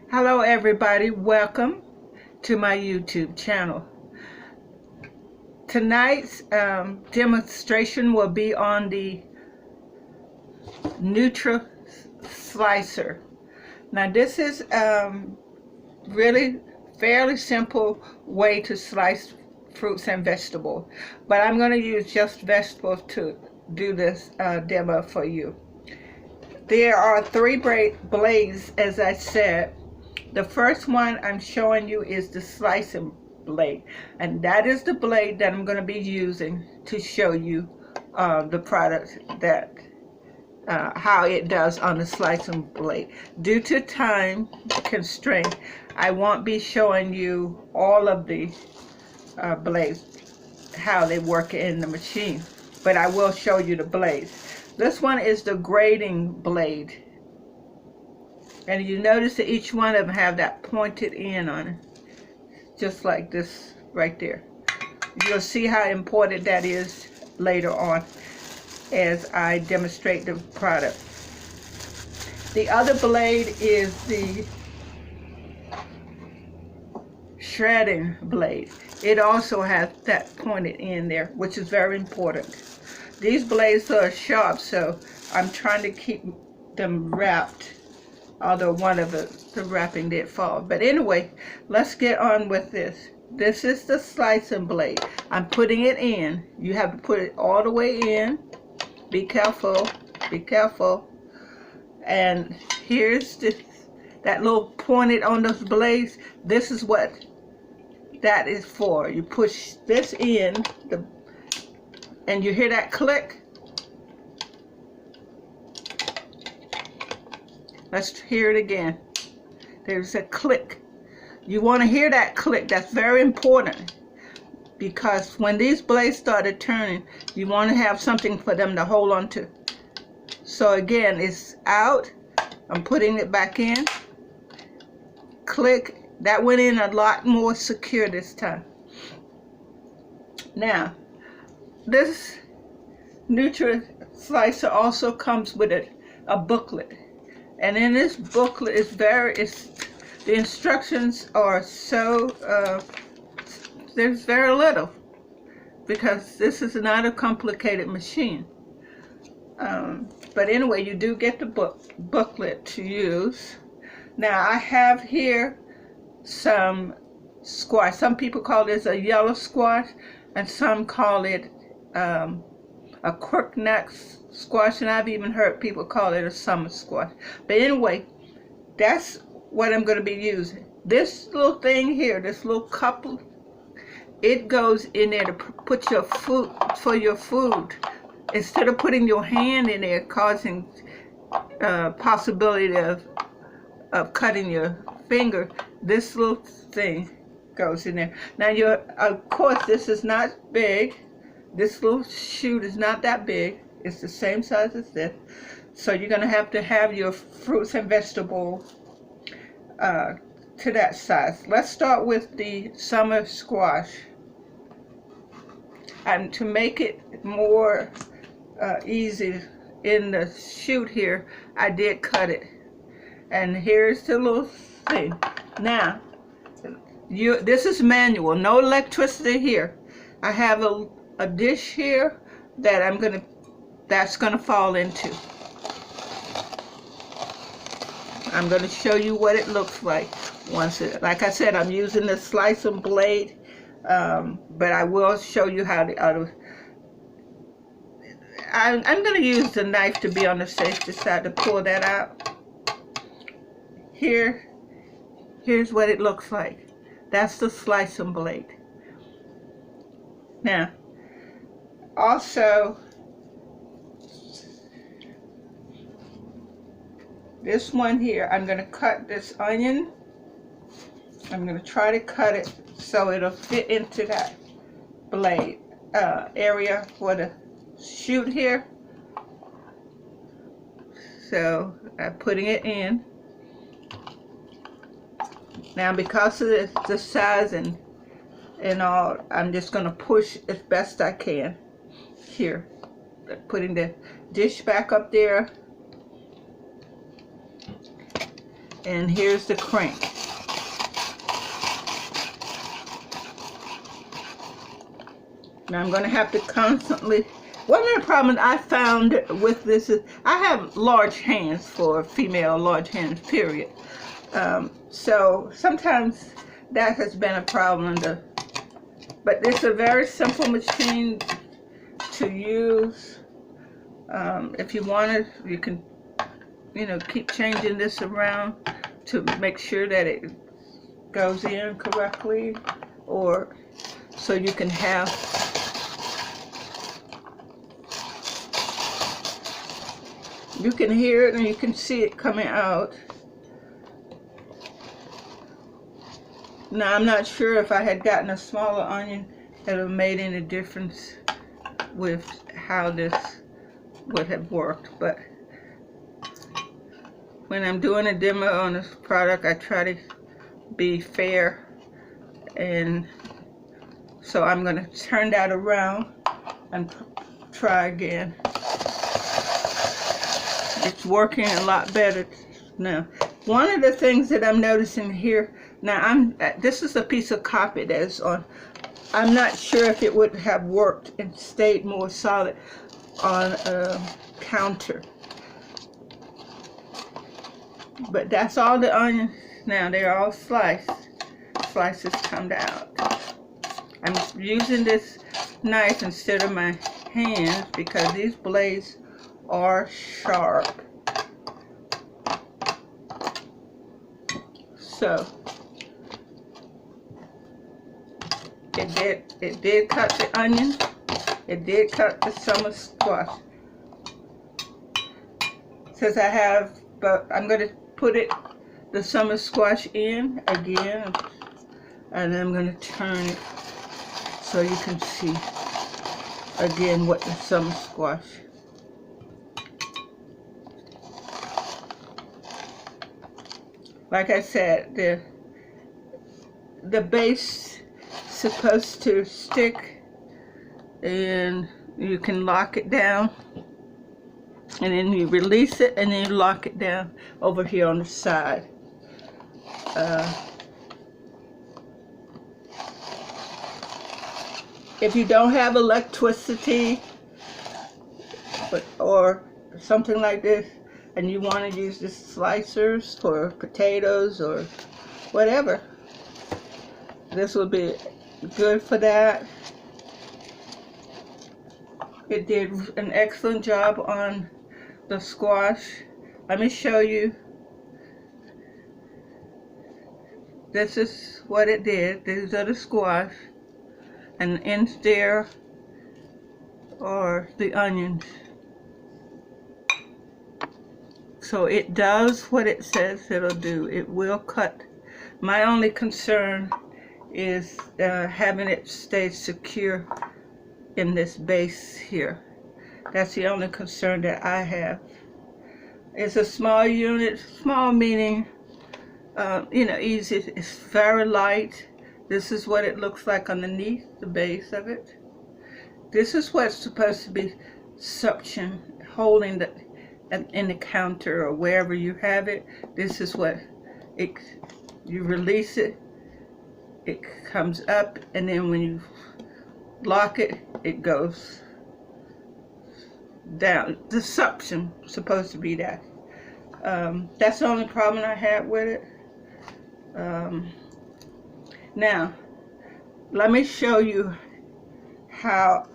Hello everybody, welcome to my YouTube channel. Tonight's demonstration will be on the Nutrislicer. Now this is really fairly simple way to slice fruits and vegetables, but I'm going to use just vegetables to do this demo for you. There are three blades, as I said. The first one I'm showing you is the slicing blade, and that is the blade that I'm going to be using to show you the product that how it does on the slicing blade. Due to time constraint, I won't be showing you all of the blades, how they work in the machine, but I will show you the blades. This one is the grading blade. And you notice that each one of them have that pointed end on it, just like this right there. You'll see how important that is later on as I demonstrate the product. The other blade is the shredding blade. It also has that pointed end there, which is very important. These blades are sharp, so I'm trying to keep them wrapped, although one of the wrapping did fall. But anyway, let's get on with this. This is the slicing blade. I'm putting it in. You have to put it all the way in. Be careful, be careful. And here's that little pointed on those blades. This is what that is for. You push this in, and you hear that click. Let's hear it again. There's a click. You want to hear that click. That's very important, because when these blades started turning, you want to have something for them to hold on to. So again, it's out. I'm putting it back in. Click. That went in a lot more secure this time. Now, this Nutrislicer also comes with a booklet. And in this booklet, the instructions are so, there's very little, because this is not a complicated machine. But anyway, you do get the booklet to use. Now I have here some squash. Some people call this a yellow squash, and some call it a crookneck squash, and I've even heard people call it a summer squash. But anyway, that's what I'm going to be using. This little thing here, this little couple, it goes in there to put your food, for your food. Instead of putting your hand in there, causing possibility of cutting your finger, this little thing goes in there. Now, of course, this is not big. This little chute is not that big. It's the same size as this. So you're going to have your fruits and vegetables to that size. Let's start with the summer squash. And to make it more easy in the chute here, I did cut it. And here's the little thing. Now, this is manual, no electricity here. I have a dish here that that's gonna fall into. I'm gonna show you what it looks like like I said, I'm using the slicing blade, but I will show you how the other. I'm gonna use the knife to be on the safety side to pull that out. Here's what it looks like. That's the slicing blade. Now, also, this one here, I'm going to cut this onion. I'm going to try to cut it so it'll fit into that blade area for the chute here. So I'm putting it in. Now, because of the size and all, I'm just going to push as best I can here. Putting the dish back up there. And here's the crank. Now I'm going to have to constantly, one of the problems I found with this is I have large hands for female, large hands, period. So sometimes that has been a problem. But it's a very simple machine to use. If you want it, you can, keep changing this around to make sure that it goes in correctly, or so you can have you can hear it and you can see it coming out. Now I'm not sure if I had gotten a smaller onion that would have made any difference with how this would have worked, but when I'm doing a demo on this product, I try to be fair, and so I'm going to turn that around and try again. It's working a lot better now. One of the things that I'm noticing here, now this is a piece of copy that is on. I'm not sure if it would have worked and stayed more solid on a counter. But that's all the onions. Now they're all sliced. Slices come out. I'm using this knife instead of my hands because these blades are sharp. So it did cut the onion. It did cut the summer squash. Since I have, but I'm going to put the summer squash in again, and I'm going to turn it so you can see again what the summer squash. Like I said, the base is supposed to stick, and you can lock it down, and then you release it and then you lock it down over here on the side. If you don't have electricity or something like this, and you want to use the slicers for potatoes or whatever, this will be good for that. It did an excellent job on the squash. Let me show you. This is what it did. These are the squash, and in there are the onions. So it does what it says it'll do. It will cut. My only concern is having it stay secure in this base here. That's the only concern that I have. It's a small unit, small meaning, easy. It's very light. This is what it looks like underneath the base of it. This is what's supposed to be suction, holding in the counter or wherever you have it. This is what you release it, it comes up, and then when you lock it, it goes down. The suction is supposed to be that. That's the only problem I had with it. Now, let me show you how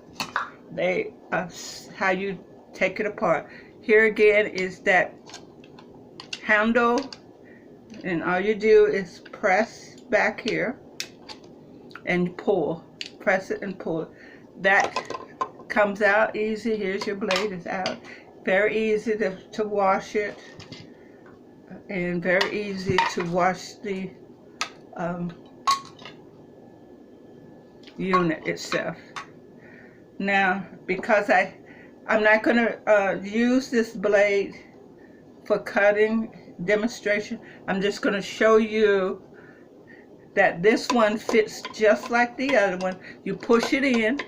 you take it apart. Here again is that handle, and all you do is press back here and pull. Press it and pull. That comes out easy. Here's your blade, it's out. Very easy to wash it, and very easy to wash the unit itself. Now, because I'm not going to use this blade for cutting demonstration, I'm just going to show you that this one fits just like the other one. You push it in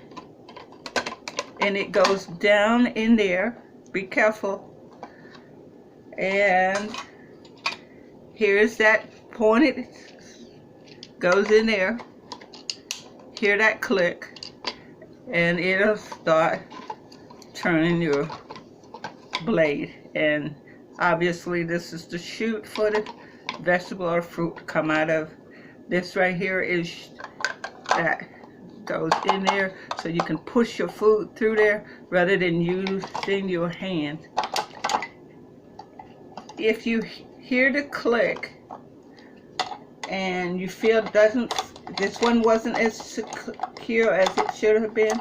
and it goes down in there. Be careful. And Here's that pointed, goes in there. Hear that click, and it'll start turning your blade. And obviously this is the chute for the vegetable or fruit to come out of. This right here is that goes in there so you can push your food through there rather than using your hand. If you hear the click and you feel this one wasn't as secure as it should have been,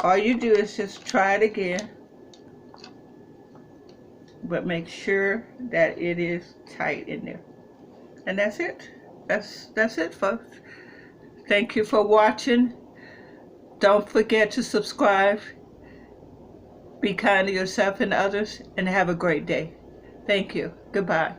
all you do is just try it again, but make sure that it is tight in there. And that's it. That's it, folks. Thank you for watching. Don't forget to subscribe. Be kind to yourself and others, and have a great day. Thank you. Goodbye.